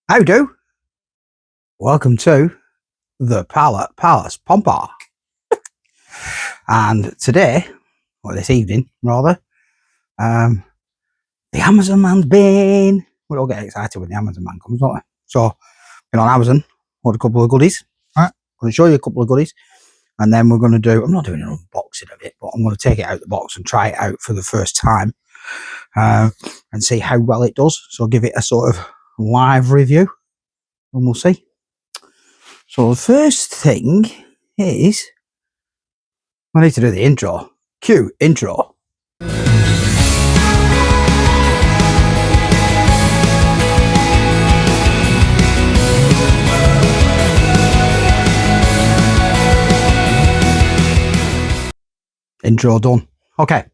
How do? Welcome to the Pallet Palace Pompa. And today, or this evening rather, the Amazon Man's been. We all get excited when the Amazon Man comes, don't we? So, been on Amazon, ordered a couple of goodies. Right, I'm going to show you a couple of goodies, and then we're going to do. I'm not doing an unboxing of it, but I'm going to take it out of the box and try it out for the first time, and see how well it does. So, I'll give it a sort of live review, and we'll see. So the first thing is, I need to do the intro. Cue intro. Intro done. Okay.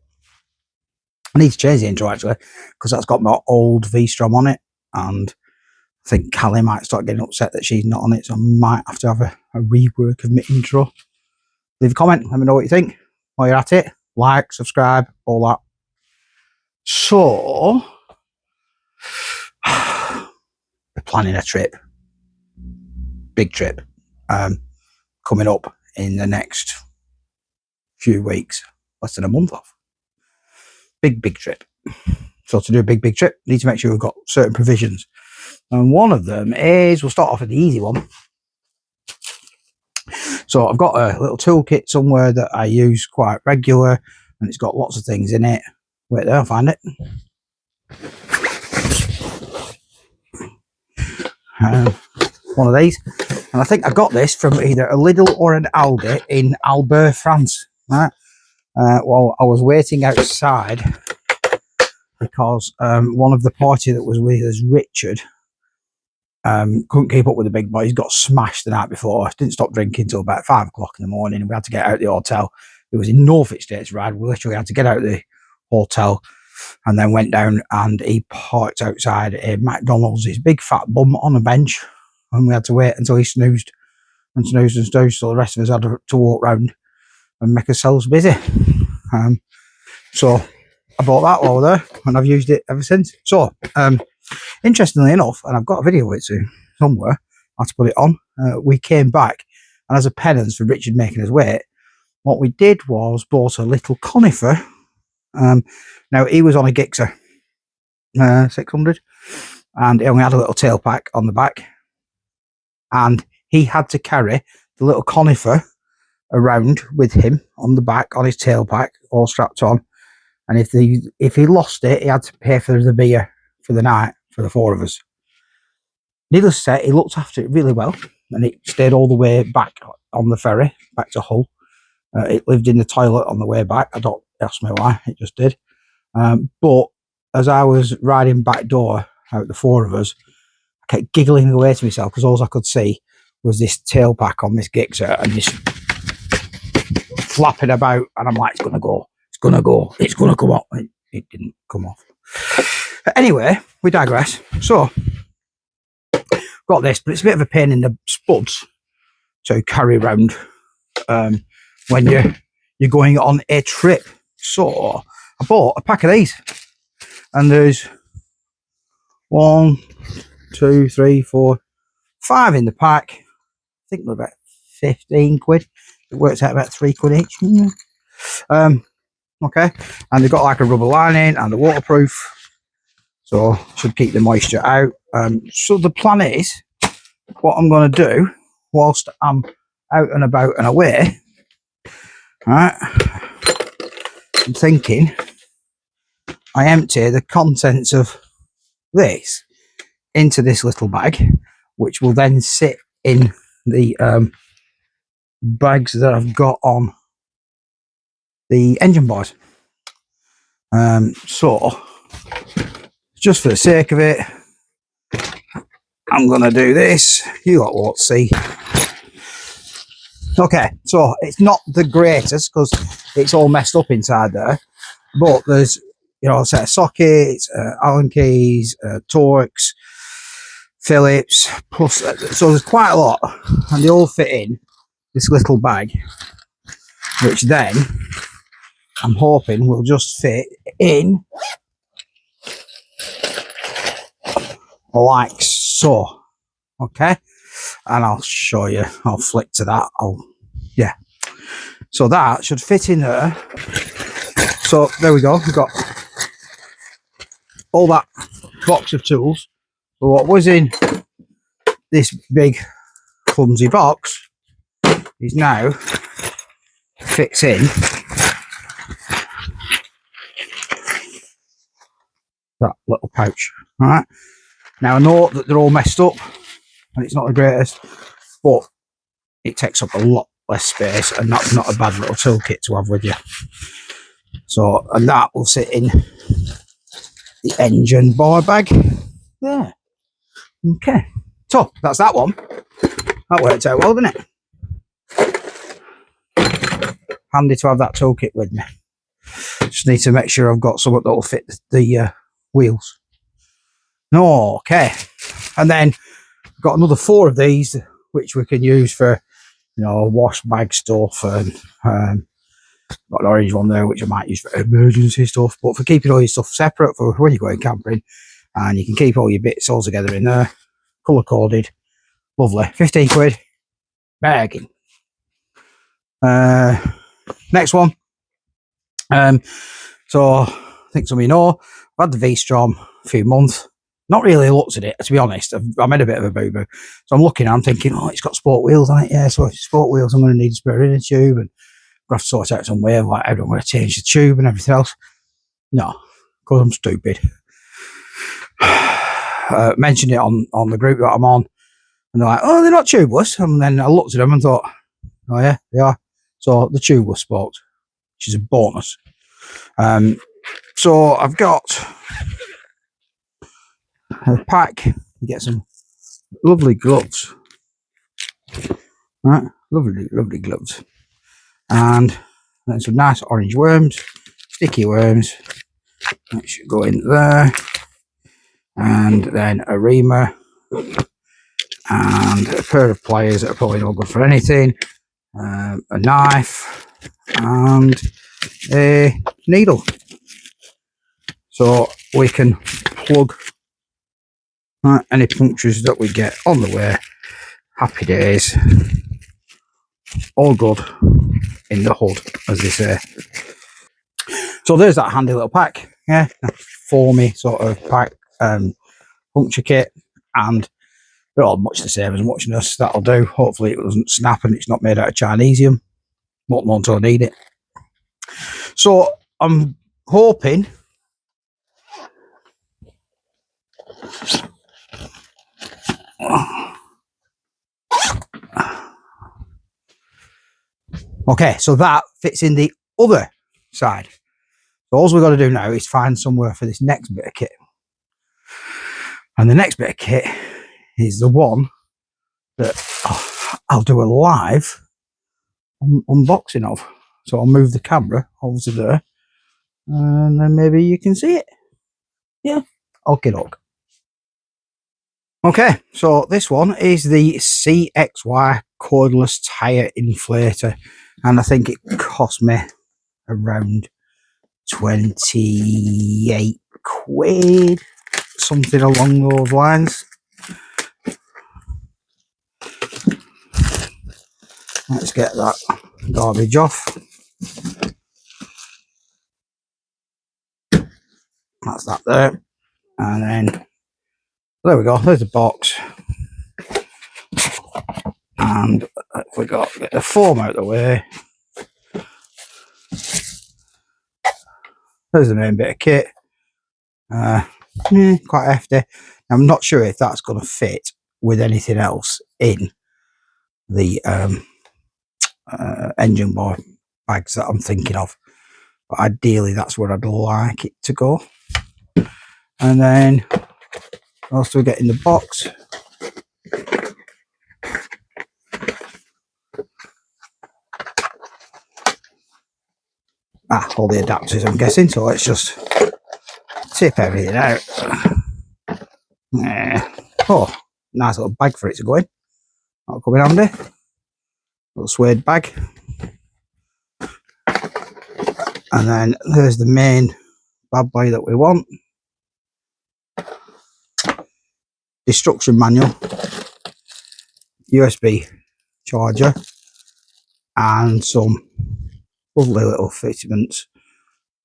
I need to change the intro actually, because that's got my old Vstrom on it, and I think Callie might start getting upset that she's not on it, so I might have to have a rework of my intro. Leave a comment, let me know what you think while you're at it. Like, subscribe, all that. So, we're planning a trip. Big trip. Coming up in the next few weeks. Less than a month off. Big trip. So to do a big trip, need to make sure we've got certain provisions. And one of them is, we'll start off with the easy one. So I've got a little toolkit somewhere that I use quite regular, and it's got lots of things in it. Wait there, I'll find it. One of these, and I think I got this from either a Lidl or an Aldi in Albert, France. Right? While I was waiting outside, because one of the party that was with us, Richard, couldn't keep up with the big boy. He's got smashed the night before. Didn't stop drinking till about 5 o'clock in the morning, and we had to get out of the hotel. It was in Norfolk States ride. We literally had to get out of the hotel and then went down, and he parked outside a McDonald's, his big fat bum on a bench, and we had to wait until he snoozed and snoozed and snoozed, so the rest of us had to walk round and make ourselves busy. So I bought that while there, and I've used it ever since. So interestingly enough, and I've got a video of it somewhere, I have to put it on, we came back, and as a penance for Richard making us wait, what we did was bought a little conifer. Now he was on a Gixxer 600, and he only had a little tail pack on the back, and he had to carry the little conifer around with him on the back on his tail pack, all strapped on, and if he lost it, he had to pay for the beer for the night for the 4 of us. Needless to say, he looked after it really well, and it stayed all the way back on the ferry back to Hull. It lived in the toilet on the way back. I don't ask me why, it just did. But as I was riding back door out the 4 of us, I kept giggling away to myself, because all I could see was this tail pack on this Gixxer and this flapping about, and I'm like, it's gonna go, it's gonna go, it's gonna come off. It didn't come off. But anyway, we digress. So got this, but it's a bit of a pain in the spuds to carry around when you're going on a trip. So I bought a pack of these, and there's 1, 2, 3, 4, 5 in the pack. I think they're about 15 quid. It works out about 3 quid each. Okay, and they've got like a rubber lining and a waterproof, so should keep the moisture out. So the plan is, what I'm going to do whilst I'm out and about and away, right, I'm thinking I empty the contents of this into this little bag, which will then sit in the bags that I've got on the engine board. So just for the sake of it, I'm gonna do this. You lot won't see. Okay, so it's not the greatest because it's all messed up inside there, but there's, you know, a set of sockets, Allen keys, Torx, Phillips, plus, so there's quite a lot, and they all fit in this little bag, which then I'm hoping will just fit in like so. Okay, and I'll show you. I'll flick to that. Yeah. So that should fit in there. So there we go. We've got all that box of tools. So what was in this big clumsy box is now fits in that little pouch. All right. Now I know that they're all messed up and it's not the greatest, but it takes up a lot less space, and that's not a bad little toolkit to have with you. So, and that will sit in the engine bar bag there. Okay, so that's that one. That worked out well, didn't it? Handy to have that toolkit with me. Just need to make sure I've got something that will fit the wheels. Okay, and then got another 4 of these which we can use for, you know, wash bag stuff, and got an orange one there which I might use for emergency stuff, but for keeping all your stuff separate for when you're going camping, and you can keep all your bits all together in there, colour coded, lovely. 15 quid, bargain. Next one. So I think some of you know, I've had the Vstrom a few months. Not really looked at it, to be honest. I made a bit of a boo-boo. So I'm looking, I'm thinking, oh, it's got sport wheels on it. Yeah, so if it's sport wheels, I'm going to need a spare inner tube, and I'm going to have to sort out some way, like how I'm going to change the tube and everything else. No, because I'm stupid. Mentioned it on the group that I'm on, and they're like, oh, they're not tubeless. And then I looked at them and thought, oh yeah, they are. So the tubeless sport, which is a bonus. So I've got a pack. You get some lovely gloves, right? Lovely gloves, and then some nice orange worms, sticky worms. That should go in there, and then a reamer, and a pair of pliers that are probably not good for anything, a knife, and a needle, so we can plug any punctures that we get on the way. Happy days, all good in the hood, as they say. So there's that handy little pack, yeah, for me sort of pack, puncture kit, and they're all much the same as muchness. That'll do. Hopefully it doesn't snap and it's not made out of Chinesium. Won't know until I need it. So I'm hoping okay, so that fits in the other side. So all we've got to do now is find somewhere for this next bit of kit. And the next bit of kit is the one that I'll do a live unboxing of. So I'll move the camera over to there, and then maybe you can see it. Yeah, okay, doke. Okay, so this one is the CXY Cordless Tyre Inflator, and I think it cost me around 28 quid, something along those lines. Let's get that garbage off. That's that there, and then there we go, there's the box, and if we got get the foam out of the way, there's the main bit of kit. Quite hefty. I'm not sure if that's going to fit with anything else in the engine bar bags that I'm thinking of, but ideally that's where I'd like it to go. And then also we get in the box, all the adapters, I'm guessing. So let's just tip everything out. Oh, nice little bag for it to go in. That'll come in handy. Little suede bag. And then there's the main bad boy that we want. Instruction manual. USB charger and some lovely little fitments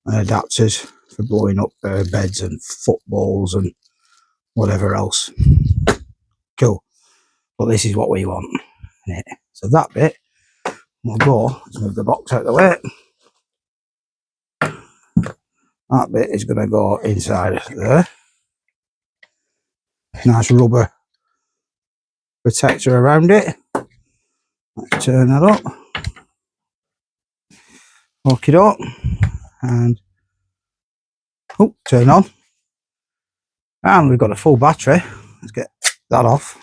and adapters for blowing up beds and footballs and whatever else. Cool. But this is what we want. So that bit will go. Let's move the box out of the way. That bit is going to go inside there. Nice rubber protector around it. Let's turn that up. Hook it up and turn on. And we've got a full battery. Let's get that off.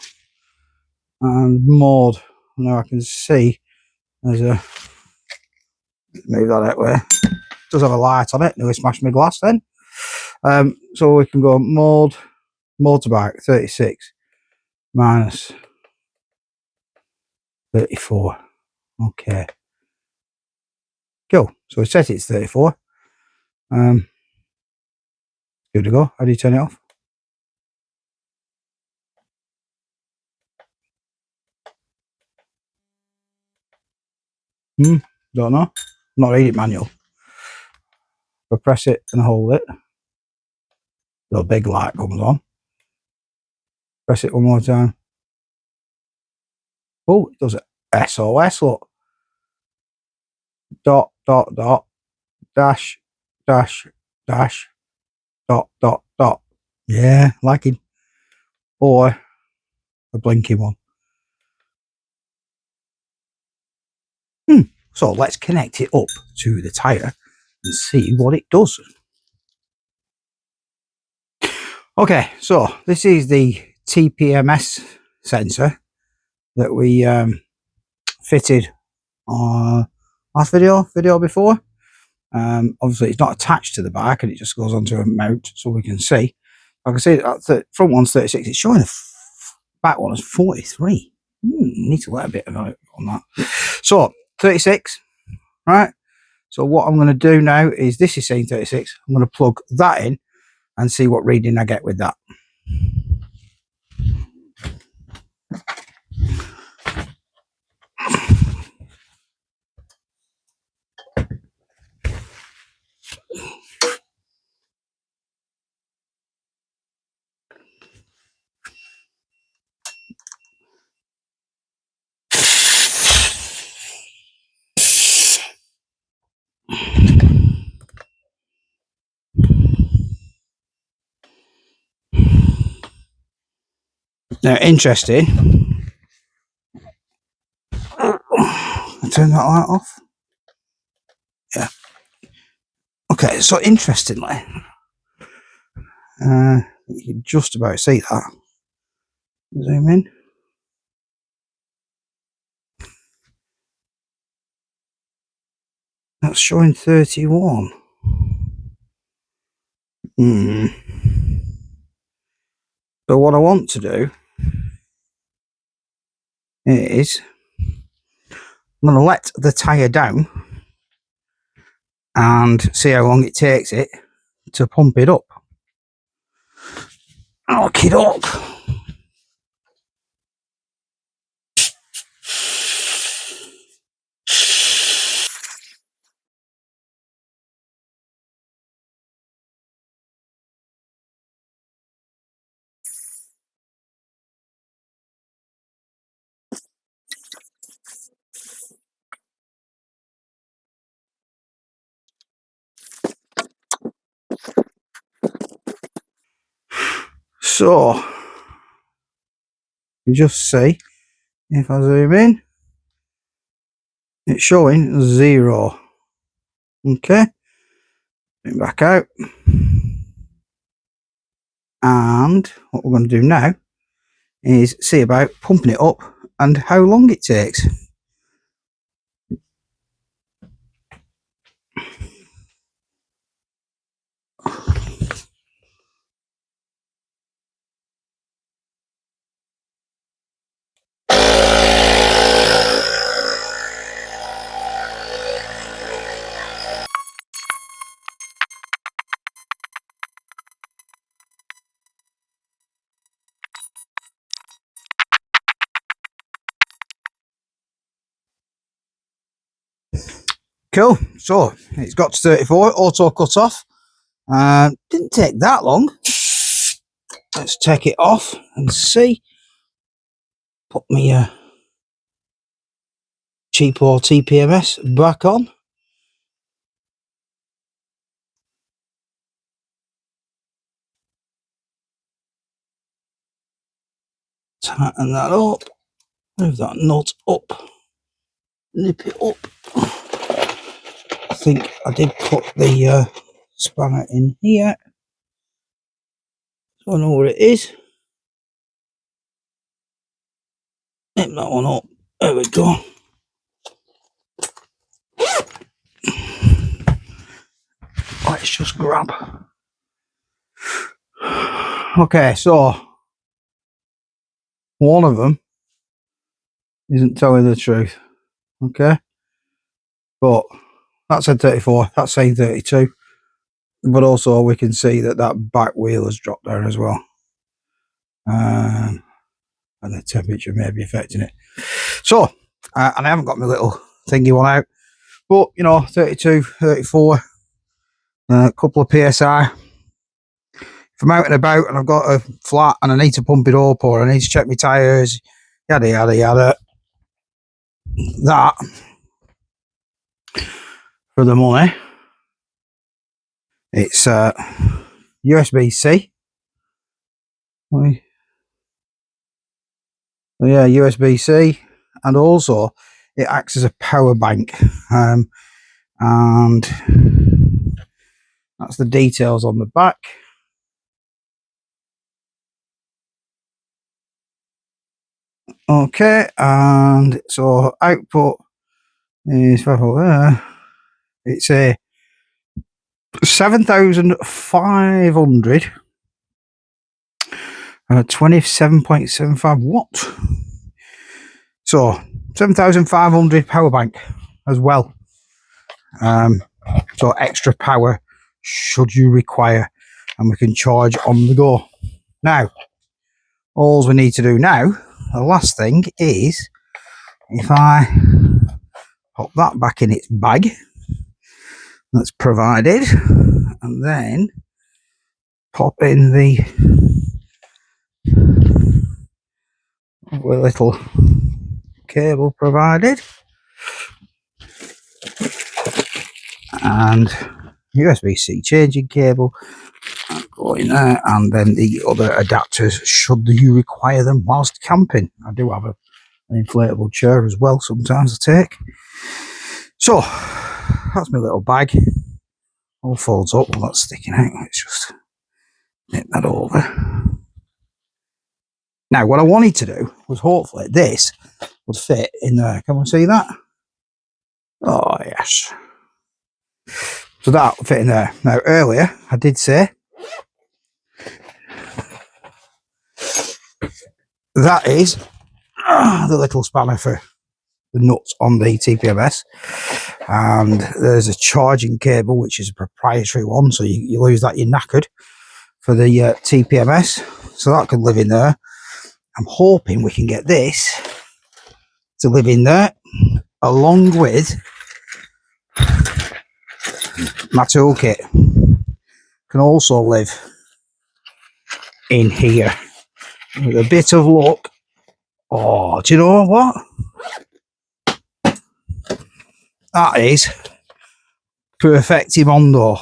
And mode. Now I can see there's a, move that out of the way. It does have a light on it. Nearly smashed my glass then. So we can go mode, motorbike 36 minus 34. Okay. Cool. So we set it's 34. Good to go. How do you turn it off? Don't know. Not read it manual. I press it and hold it. The big light comes on. Press it one more time. Oh, it does it. SOS, look. Dot, dot, dot, dash, dash, dash, dot, dot, dot. Yeah, liking. Or a blinking one. So let's connect it up to the tyre and see what it does. Okay, so this is the TPMS sensor that we fitted on last video before. Obviously it's not attached to the bike and it just goes onto a mount so we can see. I can see that the front one's 36. It's showing the back one is 43. Need to let a bit about it on that. So 36, right? So what I'm going to do now is, this is saying 36. I'm going to plug that in and see what reading I get with that. Now, interesting. I turn that light off. Yeah. Okay, so interestingly, you can just about see that. Zoom in. That's showing 31. So what I want to do is, I'm going to let the tyre down and see how long it takes it to pump it up. Okie doke. So, you just see, if I zoom in, it's showing 0. Okay, bring back out. And what we're going to do now is see about pumping it up and how long it takes. Cool. So it's got to 34, auto cut off. Didn't take that long. Let's take it off and see. Put me cheapo TPMS back on. Tighten that up. Move that nut up. Nip it up. I think I did put the spanner in here. So I know where it is. Nip that one up. There we go. Let's just grab. Okay, so one of them isn't telling the truth. Okay, but that said 34, that's saying 32. But also we can see that that back wheel has dropped there as well. And the temperature may be affecting it. So, and I haven't got my little thingy one out. But, you know, 32, 34, a couple of PSI. If I'm out and about and I've got a flat and I need to pump it up or I need to check my tyres, yada, yada, yada. That, for the money, it's USB-C. Yeah, USB-C, and also it acts as a power bank. And that's the details on the back. Okay, and so output is there. It's a 7,500 27.75 watt. So 7,500 power bank as well. So extra power should you require, and we can charge on the go. Now, all we need to do now, the last thing is, if I pop that back in its bag that's provided, and then pop in the little cable provided, and USB-C changing cable, go in there, and then the other adapters should you require them whilst camping. I do have an inflatable chair as well sometimes I take. So that's my little bag, all folds up. Well, that's sticking out. Let's just knit that over. Now what I wanted to do was hopefully this would fit in there. Can we see that? Oh yes. So that will fit in there. Now earlier I did say that is the little spanner for the nuts on the TPMS, and there's a charging cable which is a proprietary one, so you lose that, you're knackered, for the TPMS, so that could live in there. I'm hoping we can get this to live in there along with my toolkit. Can also live in here with a bit of luck. Oh, do you know what? That is perfectimondo.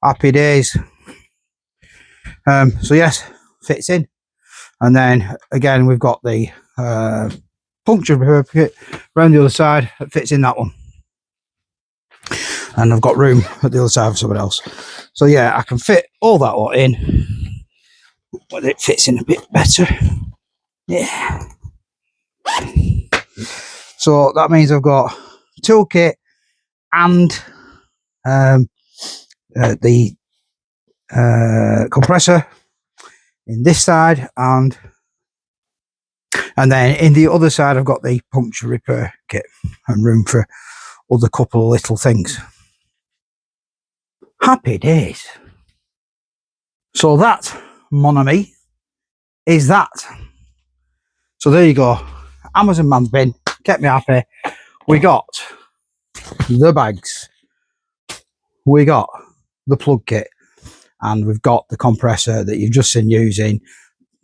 Happy days. So yes, fits in. And then again, we've got the puncture repair kit around the other side. It fits in that one. And I've got room at the other side for someone else. So yeah, I can fit all that lot in, but it fits in a bit better. Yeah. So that means I've got toolkit and the compressor in this side, and then in the other side I've got the puncture repair kit and room for other couple of little things. Happy days. So that, mon ami, is that. So there you go. Amazon man's bin kept me happy. We got the bags. We got the plug kit, and we've got the compressor that you've just seen using.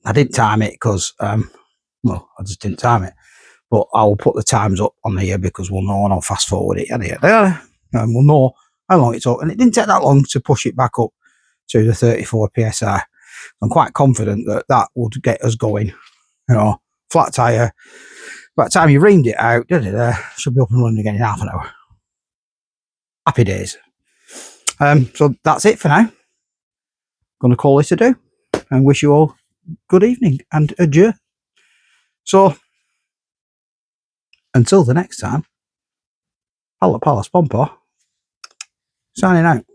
I didn't time it because, well, I just didn't time it. But I'll put the times up on here because we'll know, and I'll fast forward it. And we'll know how long it took. And it didn't take that long to push it back up to the 34 psi. I'm quite confident that that would get us going. You know, flat tyre. By the time you reamed it out, should be up and running again in half an hour. Happy days. So that's it for now. Going to call it a do and wish you all good evening and adieu. So until the next time, Palace Pompo signing out.